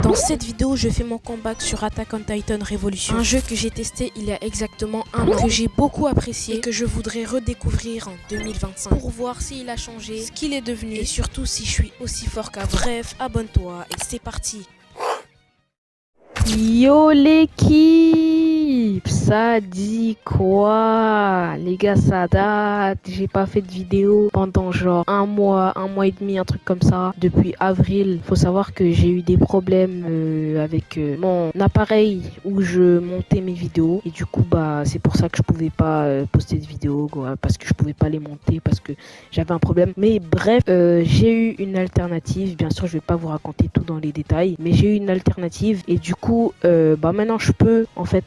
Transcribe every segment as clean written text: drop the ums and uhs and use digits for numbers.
Dans cette vidéo, je fais mon comeback sur Attack on Titan Revolution, un jeu que j'ai testé il y a exactement un an, que j'ai beaucoup apprécié et que je voudrais redécouvrir en 2025 pour voir s'il a changé, ce qu'il est devenu et surtout si je suis aussi fort qu'avant. Bref, abonne-toi et c'est parti. Yo l'équipe, ça dit quoi? Les gars, ça date, j'ai pas fait de vidéo pendant genre un mois et demi, un truc comme ça, depuis avril. Faut savoir que j'ai eu des problèmes avec mon appareil où je montais mes vidéos et du coup bah c'est pour ça que je pouvais pas poster de vidéos quoi, parce que je pouvais pas les monter parce que j'avais un problème. Mais bref, j'ai eu une alternative, bien sûr je vais pas vous raconter tout dans les détails, mais j'ai eu une alternative et du coup maintenant je peux en fait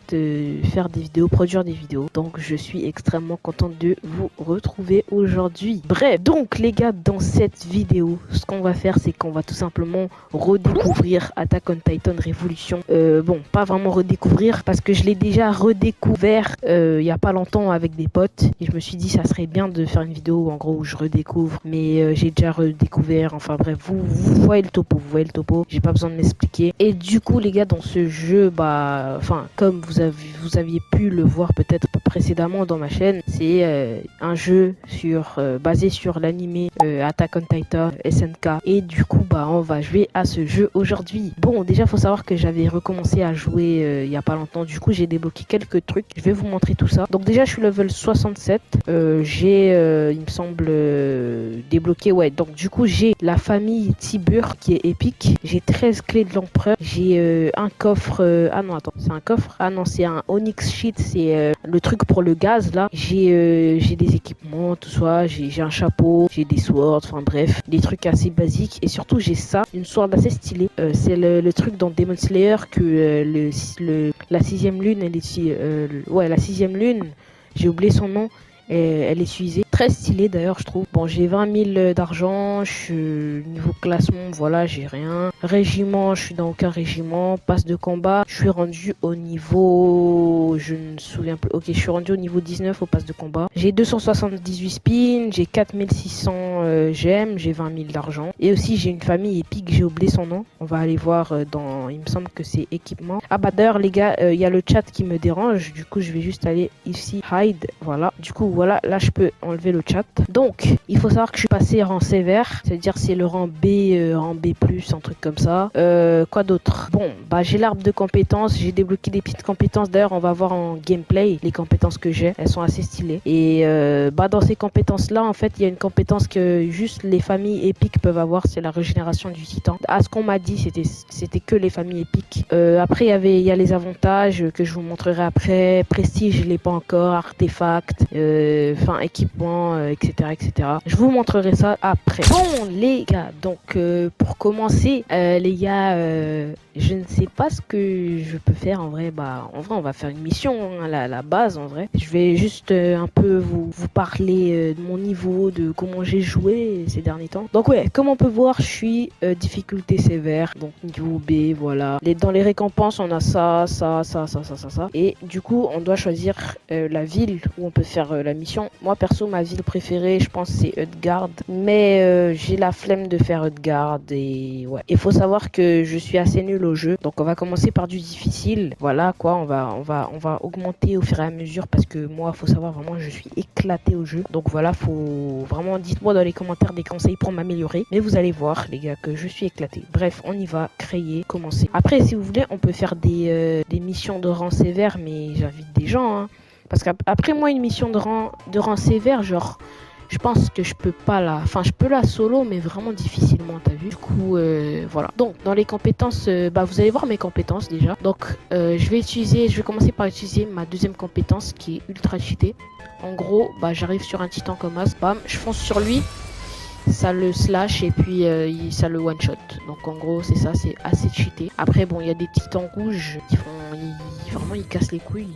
faire des vidéos, produire des vidéos, donc je suis extrêmement contente de vous retrouver aujourd'hui. Bref, donc les gars, dans cette vidéo ce qu'on va faire, c'est qu'on va tout simplement redécouvrir Attack on Titan Revolution. Bon, pas vraiment redécouvrir parce que je l'ai déjà redécouvert il y a pas longtemps avec des potes et je me suis dit ça serait bien de faire une vidéo en gros où je redécouvre, mais j'ai déjà redécouvert, enfin bref, vous voyez le topo, j'ai pas besoin de m'expliquer. Et du coup les gars, dans ce jeu, comme vous aviez pu le voir peut-être précédemment dans ma chaîne, c'est un jeu basé sur l'anime Attack on Titan SNK, et du coup on va jouer à ce jeu aujourd'hui. Bon, déjà faut savoir que j'avais recommencé à jouer il y a pas longtemps, du coup j'ai débloqué quelques trucs, je vais vous montrer tout ça. Donc déjà je suis level 67, j'ai il me semble débloqué, ouais, donc du coup j'ai la famille Tibur qui est épique, j'ai 13 clés de l'empereur, j'ai un coffre, ah non attends, c'est un coffre, ah non c'est un Onyx Sheet, c'est le truc pour le gaz là, j'ai des équipements, tout ça, j'ai un chapeau, j'ai des swords, enfin bref, des trucs assez basiques, et surtout j'ai ça, une sword assez stylée, c'est le truc dans Demon Slayer que la sixième lune, elle est ouais, la sixième lune, j'ai oublié son nom, elle est utilisée, très stylée d'ailleurs je trouve. Bon, j'ai 20 000 d'argent, je suis niveau classement, voilà, j'ai rien. Régiment, je suis dans aucun régiment. Passe de combat, je suis rendu au niveau, je ne me souviens plus, ok, je suis rendu au niveau 19 au passe de combat. J'ai 278 spins, j'ai 4600 gemmes, j'ai 20 000 d'argent. Et aussi j'ai une famille épique, j'ai oublié son nom, on va aller voir dans, il me semble que c'est équipement. Ah bah d'ailleurs les gars, il y a le chat qui me dérange, du coup je vais juste aller ici, hide, voilà. Du coup voilà, là je peux enlever le chat. Donc il faut savoir que je suis passé rang sévère, c'est-à-dire c'est le rang B, rang B+, un truc comme ça. Quoi d'autre? Bon, bah j'ai l'arbre de compétences, j'ai débloqué des petites compétences, d'ailleurs on va voir en gameplay les compétences que j'ai, elles sont assez stylées. Et dans ces compétences là en fait il y a une compétence que juste les familles épiques peuvent avoir, c'est la régénération du titan. À ce qu'on m'a dit c'était que les familles épiques. Après il y a les avantages que je vous montrerai après, prestige je l'ai pas encore, artefact, équipement, etc. Je vous montrerai ça après. Bon les gars, donc pour commencer les gars, je ne sais pas ce que je peux faire en vrai. En vrai on va faire une mission, hein, la base en vrai. Je vais juste un peu vous parler de mon niveau, de comment j'ai joué ces derniers temps. Donc ouais, comme on peut voir, je suis difficulté sévère, donc niveau B, voilà. Dans les récompenses on a ça. Et du coup on doit choisir la ville où on peut faire la mission. Moi perso, ma ville préférée je pense c'est Utgard, mais j'ai la flemme de faire Utgard. Et ouais, il faut savoir que je suis assez nul au jeu, donc on va commencer par du difficile. Voilà quoi, on va augmenter au fur et à mesure, parce que moi faut savoir vraiment je suis éclaté au jeu. Donc voilà, faut vraiment, dites-moi dans les commentaires des conseils pour m'améliorer, mais vous allez voir les gars que je suis éclaté. Bref, on y va, créer, commencer. Après si vous voulez on peut faire des missions de rang sévère, mais j'invite des gens, hein. Parce qu'après moi une mission de rang sévère, genre je pense que je peux pas je peux la solo, mais vraiment difficilement, t'as vu. Du coup voilà, donc dans les compétences, vous allez voir mes compétences déjà. Donc je vais commencer par utiliser ma deuxième compétence qui est ultra cheatée. En gros j'arrive sur un titan comme as, bam, je fonce sur lui, ça le slash et puis ça le one shot. Donc en gros c'est ça, c'est assez cheaté. Après bon, il y a des titans rouges qui vraiment ils cassent les couilles.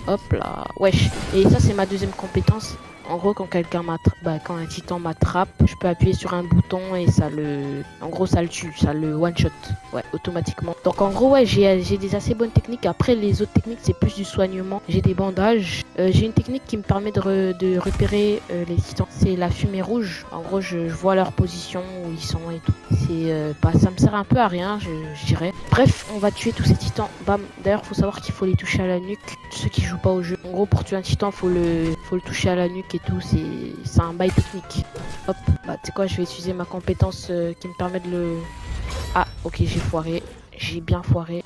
Hop là, wesh. Et ça c'est ma deuxième compétence. En gros, quand quand un titan m'attrape, je peux appuyer sur un bouton et en gros, ça le tue, ça le one shot, ouais, automatiquement. Donc en gros, ouais, j'ai des assez bonnes techniques. Après, les autres techniques, c'est plus du soignement. J'ai des bandages. J'ai une technique qui me permet de repérer les titans. C'est la fumée rouge. En gros, je vois leur position, où ils sont et tout. Ça me sert un peu à rien, je dirais. Bref, on va tuer tous ces titans. Bam. D'ailleurs, faut savoir qu'il faut les toucher à la nuque. Ceux qui jouent pas au jeu. En gros, pour tuer un titan, faut le toucher à la nuque et tout. C'est un bail technique. Hop. Bah, tu sais quoi, je vais utiliser ma compétence qui me permet de le... Ah, ok, j'ai foiré. J'ai bien foiré.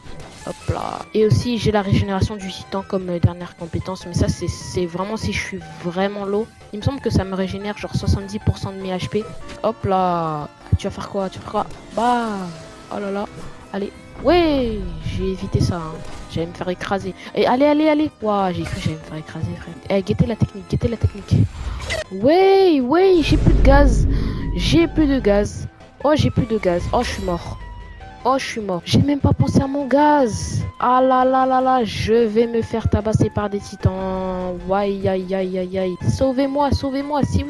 Hop là. Et aussi, j'ai la régénération du titan comme dernière compétence. Mais ça, c'est vraiment si je suis vraiment low. Il me semble que ça me régénère genre 70% de mes HP. Hop là. Tu vas faire quoi? Bah. Oh là là. Allez. Ouais, j'ai évité ça. Hein. J'allais me faire écraser. Et allez. Waouh, j'ai cru que j'allais me faire écraser, frère. Eh, guettez la technique. Ouais, j'ai plus de gaz. Oh, j'ai plus de gaz. Oh, je suis mort. J'ai même pas pensé à mon gaz. Ah là. Je vais me faire tabasser par des titans. Aïe. Sauvez-moi, s'il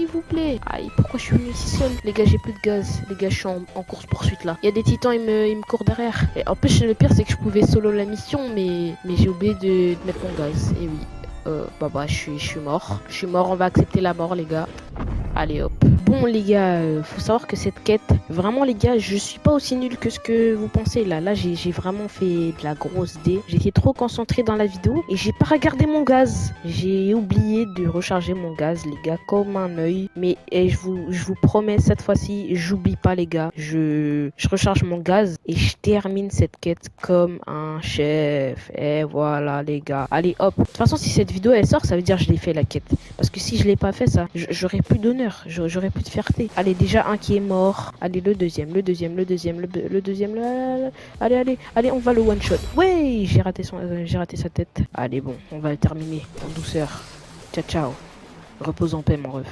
vous plaît. Aïe, pourquoi je suis venu si seul? Les gars, j'ai plus de gaz. Les gars, je suis en course poursuite là. Il y a des titans, ils me courent derrière. Et en plus, le pire, c'est que je pouvais solo la mission, mais j'ai oublié de mettre mon gaz. Et oui. Je suis mort. On va accepter la mort, les gars. Allez hop. Bon les gars, faut savoir que cette quête, vraiment les gars, je suis pas aussi nul que ce que vous pensez là. Là j'ai vraiment fait de la grosse dé. J'étais trop concentré dans la vidéo et j'ai pas regardé mon gaz. J'ai oublié de recharger mon gaz les gars comme un œil. Mais je vous promets cette fois-ci, j'oublie pas les gars. Je recharge mon gaz et je termine cette quête comme un chef. Et voilà les gars. Allez hop. De toute façon si cette vidéo elle sort, ça veut dire que je l'ai fait la quête. Parce que si je l'ai pas fait ça, j'aurais plus d'honneur. J'aurais plus de fierté. Allez, déjà un qui est mort. Allez, le deuxième. Allez, on va le one shot. Ouais, j'ai raté sa tête. Allez, bon, on va le terminer en douceur. Ciao. Repose en paix, mon ref.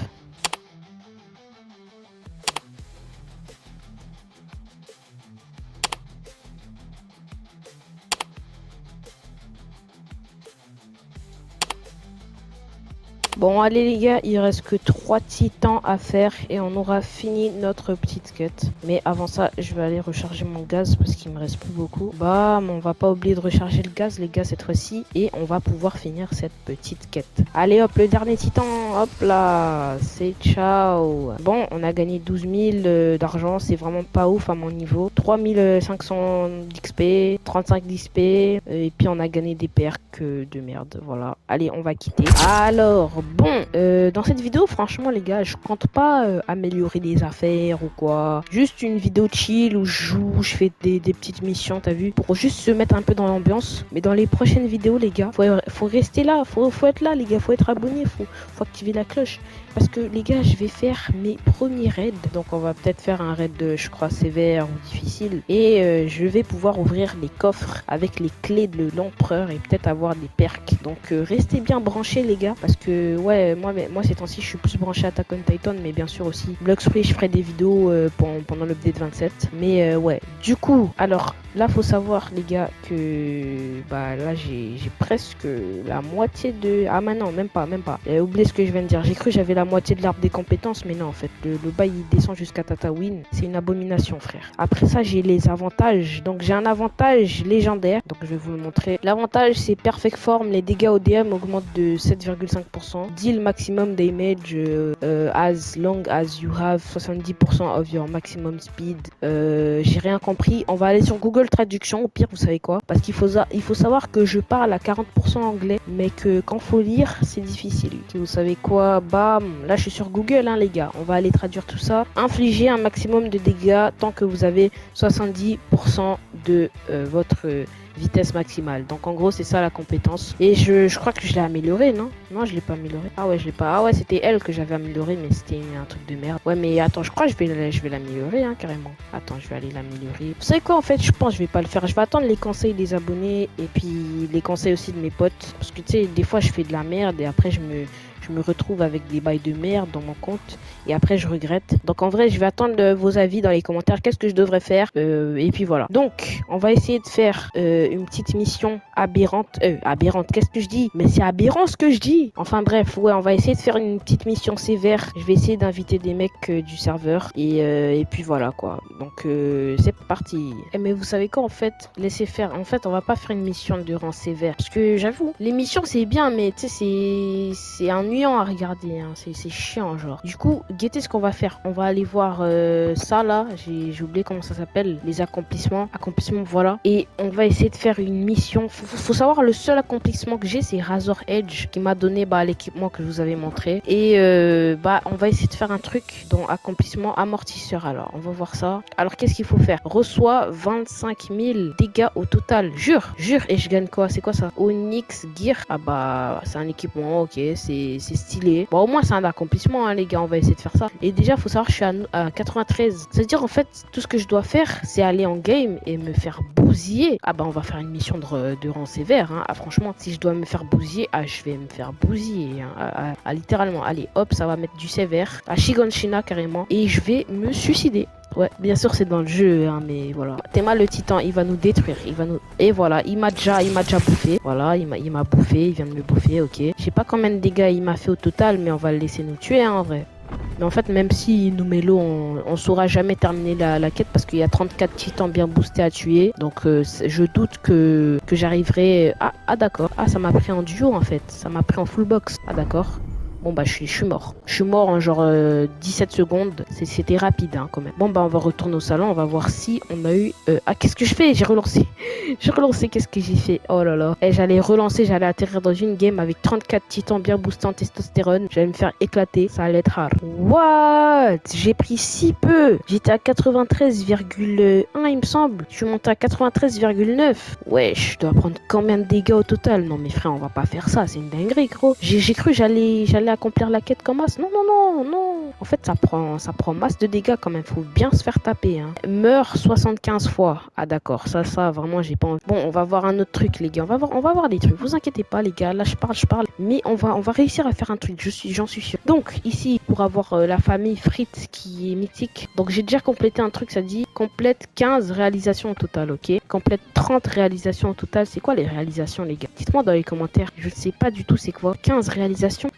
Bon allez les gars, il reste que 3 titans à faire et on aura fini notre petite quête. Mais avant ça, je vais aller recharger mon gaz parce qu'il me reste plus beaucoup. Bam, on va pas oublier de recharger le gaz les gars cette fois-ci et on va pouvoir finir cette petite quête. Allez hop, le dernier titan, hop là, c'est ciao. Bon, on a gagné 12 000 d'argent, c'est vraiment pas ouf à mon niveau. 3500 d'XP, 35 d'XP et puis on a gagné des perks de merde, voilà. Allez, on va quitter. Alors, bon, dans cette vidéo, franchement, les gars, je compte pas améliorer des affaires ou quoi. Juste une vidéo chill où je joue, je fais des petites missions, t'as vu, pour juste se mettre un peu dans l'ambiance. Mais dans les prochaines vidéos, les gars, faut rester là, faut être là, les gars, faut être abonné, faut activer la cloche. Parce que, les gars, je vais faire mes premiers raids. Donc, on va peut-être faire un raid, je crois, sévère ou difficile. Et je vais pouvoir ouvrir les coffres avec les clés de l'empereur et peut-être avoir des perks. Donc, restez bien branchés, les gars, parce que ouais, moi ces temps-ci je suis plus branché à Attack on Titan, mais bien sûr aussi Bloxplay, je ferai des vidéos pendant l'update 27. Mais ouais, du coup, alors là faut savoir les gars que bah là j'ai presque la moitié de... Ah non, même pas. Oubliez ce que je viens de dire, j'ai cru que j'avais la moitié de l'arbre des compétences, mais non en fait, le bail il descend jusqu'à Tatooine, c'est une abomination frère. Après ça j'ai les avantages, donc j'ai un avantage légendaire, donc je vais vous le montrer. L'avantage c'est Perfect Form, les dégâts ODM augmentent de 7,5%. Deal maximum damage as long as you have 70% of your maximum speed. J'ai rien compris. On va aller sur Google Traduction. Au pire, vous savez quoi? Parce qu'il faut savoir que je parle à 40% anglais, mais que quand faut lire, c'est difficile. Et vous savez quoi? Bam! Là, je suis sur Google, hein, les gars. On va aller traduire tout ça. Infliger un maximum de dégâts tant que vous avez 70% de votre vitesse maximale. Donc en gros c'est ça la compétence. Et je crois que je l'ai amélioré, non? Non, je l'ai pas amélioré. Ah ouais, je l'ai pas. Ah ouais, c'était elle que j'avais amélioré, mais c'était un truc de merde. Ouais, mais attends, je crois que je vais l'améliorer, hein, carrément. Attends, je vais aller l'améliorer. Vous savez quoi, en fait, je pense que je vais pas le faire. Je vais attendre les conseils des abonnés et puis les conseils aussi de mes potes. Parce que tu sais, des fois je fais de la merde et après je je me retrouve avec des bails de merde dans mon compte et après je regrette. Donc en vrai, je vais attendre vos avis dans les commentaires. Qu'est-ce que je devrais faire et puis voilà. Donc, on va essayer de faire une petite mission aberrante. Aberrante, qu'est-ce que je dis? Mais c'est aberrant ce que je dis. Enfin bref, ouais, on va essayer de faire une petite mission sévère. Je vais essayer d'inviter des mecs du serveur et puis voilà quoi. Donc c'est parti. Mais vous savez quoi en fait? Laissez faire. En fait, on va pas faire une mission de rang sévère parce que j'avoue, les missions c'est bien, mais tu sais c'est ennuyant à regarder. Hein. C'est chiant genre. Du coup, guettez ce qu'on va faire. On va aller voir ça là. J'ai oublié comment ça s'appelle. Les accomplissements. Accomplissements, voilà. Et on va essayer de faire une mission. Faut savoir, le seul accomplissement que j'ai, c'est Razor Edge qui m'a donné l'équipement que je vous avais montré. Et on va essayer de faire un truc dans accomplissement amortisseur. Alors, on va voir ça. Alors, qu'est-ce qu'il faut faire? Reçoit 25 000 dégâts au total. Jure. Et je gagne quoi? C'est quoi ça? Onyx Gear. Ah bah, c'est un équipement. Ok, c'est stylé. Bon, au moins, c'est un accomplissement, hein, les gars. On va essayer de faire ça. Et déjà, faut savoir, je suis à 93. C'est-à-dire, en fait, tout ce que je dois faire, c'est aller en game et me faire bousiller. Ah bah, on va faire une mission de rang sévère. Hein. Ah, franchement, si je dois me faire bousiller, je vais me faire bousiller. Hein. Littéralement. Allez, hop, ça va mettre du sévère. À Shiganshina, carrément. Et je vais me suicider. Ouais, bien sûr, c'est dans le jeu, hein, mais voilà. Théma le titan, il va nous détruire. Et voilà, il m'a déjà bouffé. Voilà, il m'a bouffé, il vient de me bouffer, ok. Je sais pas combien de dégâts il m'a fait au total, mais on va le laisser nous tuer, hein, en vrai. Mais en fait, même si nous met l'eau, on saura jamais terminer la quête parce qu'il y a 34 titans bien boostés à tuer. Donc, je doute que j'arriverai. Ah, d'accord. Ah, ça m'a pris en duo en fait. Ça m'a pris en full box. Ah, d'accord. Bon bah je suis mort. Je suis mort en genre 17 secondes. C'était rapide hein, quand même. Bon bah on va retourner au salon. On va voir si on a eu... qu'est-ce que je fais? J'ai relancé. Qu'est-ce que j'ai fait? Oh là là. J'allais relancer, j'allais atterrir dans une game avec 34 titans bien boostés en testostérone. J'allais me faire éclater. Ça allait être hard. What? J'ai pris si peu. J'étais à 93,1 il me semble. Je suis monté à 93,9. Wesh, je dois prendre combien de dégâts au total? Non mais frère, on va pas faire ça. C'est une dinguerie gros. J'ai cru j'allais accomplir la quête comme masse. Non. En fait, ça prend masse de dégâts quand même. Faut bien se faire taper. Hein. Meurt 75 fois. Ah d'accord, ça vraiment j'ai pas envie. Bon, on va voir un autre truc les gars. On va voir des trucs. Vous inquiétez pas les gars. Là je parle. Mais on va réussir à faire un truc. J'en suis sûr. Donc ici pour avoir la famille Frites qui est mythique. Donc j'ai déjà complété un truc. Ça dit complète 15 réalisations au total. Ok. Complète 30 réalisations au total. C'est quoi les réalisations les gars? Dites-moi dans les commentaires. Je ne sais pas du tout c'est quoi. 15 réalisations.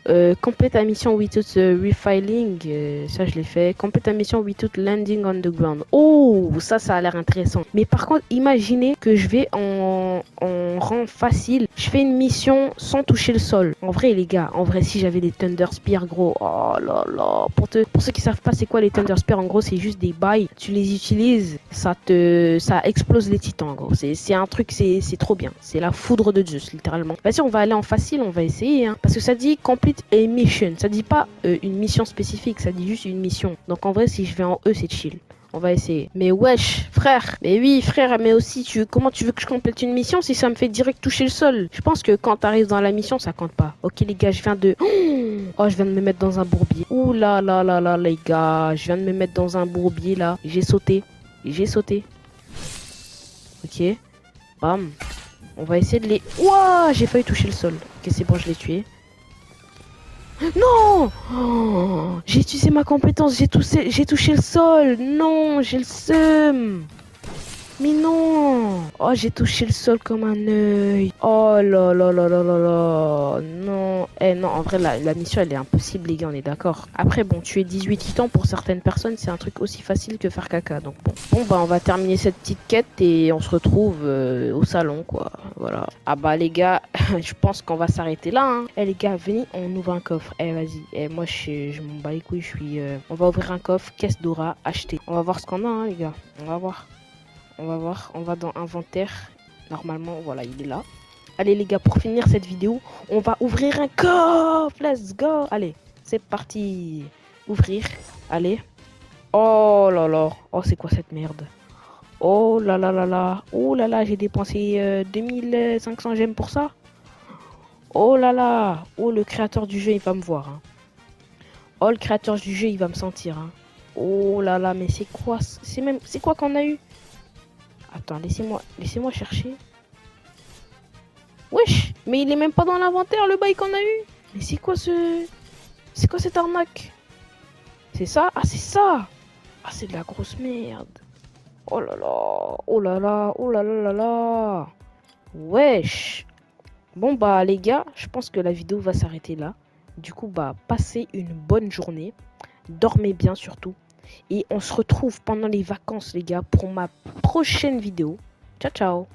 Complète la mission Without Refiling, ça je l'ai fait. Complète la mission Without Landing on the Ground. Oh, ça a l'air intéressant. Mais par contre, imaginez que je vais en rang facile. Je fais une mission sans toucher le sol. En vrai, les gars, si j'avais des Thunder Spear, gros, oh là là. Pour ceux qui savent pas c'est quoi les Thunder Spear, en gros, c'est juste des bails. Tu les utilises, ça explose les titans, gros. C'est un truc, c'est trop bien. C'est la foudre de Zeus, littéralement. Vas-y, on va aller en facile, on va essayer, hein. Parce que ça dit complete a mission. Ça dit pas une mission spécifique, ça dit juste une mission. Donc en vrai, si je vais en E, c'est chill. On va essayer. Mais wesh, frère. Mais oui, frère, mais aussi, comment tu veux que je complète une mission si ça me fait direct toucher le sol? Je pense que quand t'arrives dans la mission, ça compte pas. Ok, les gars, je viens de me mettre dans un bourbier. Ouh là là là là, les gars. Je viens de me mettre dans un bourbier, là. J'ai sauté. Ok. Bam. On va essayer de les... Ouah, j'ai failli toucher le sol. Ok, c'est bon, je l'ai tué. Non, j'ai utilisé ma compétence, j'ai touché le sol. Non, j'ai le seum. Mais non. Oh, j'ai touché le sol comme un œil. Oh là là là là là là. Non. Non, en vrai, la mission, elle est impossible, les gars, on est d'accord. Après, bon, tuer 18 titans, pour certaines personnes, c'est un truc aussi facile que faire caca. Donc bon. Bon, bah, on va terminer cette petite quête et on se retrouve au salon, quoi. Voilà. Ah bah, les gars, je pense qu'on va s'arrêter là, hein. Les gars, venez, on ouvre un coffre. Vas-y. Moi, je m'en bats les couilles, on va ouvrir un coffre, caisse Dora, acheter. On va voir ce qu'on a, hein, les gars. On va voir, on va dans inventaire. Normalement, voilà, il est là. Allez les gars, pour finir cette vidéo, on va ouvrir un coffre. Let's go. Allez, c'est parti. Ouvrir. Allez. Oh là là. Oh, c'est quoi cette merde? Oh là là là là. Oh là là, j'ai dépensé 2500 gemmes pour ça. Oh là là. Oh, le créateur du jeu, il va me voir, hein. Oh, le créateur du jeu, il va me sentir, hein. Oh là là, mais c'est quoi? C'est quoi qu'on a eu? Attends, laissez-moi chercher. Wesh, mais il est même pas dans l'inventaire le bail qu'on a eu. Mais c'est quoi ce... C'est quoi cette arnaque? C'est ça? Ah, c'est ça! Ah, c'est de la grosse merde. Oh là là, oh là là, oh là là là là. Wesh. Bon bah les gars, je pense que la vidéo va s'arrêter là. Du coup bah passez une bonne journée. Dormez bien surtout. Et on se retrouve pendant les vacances les gars pour ma prochaine vidéo. Ciao ciao.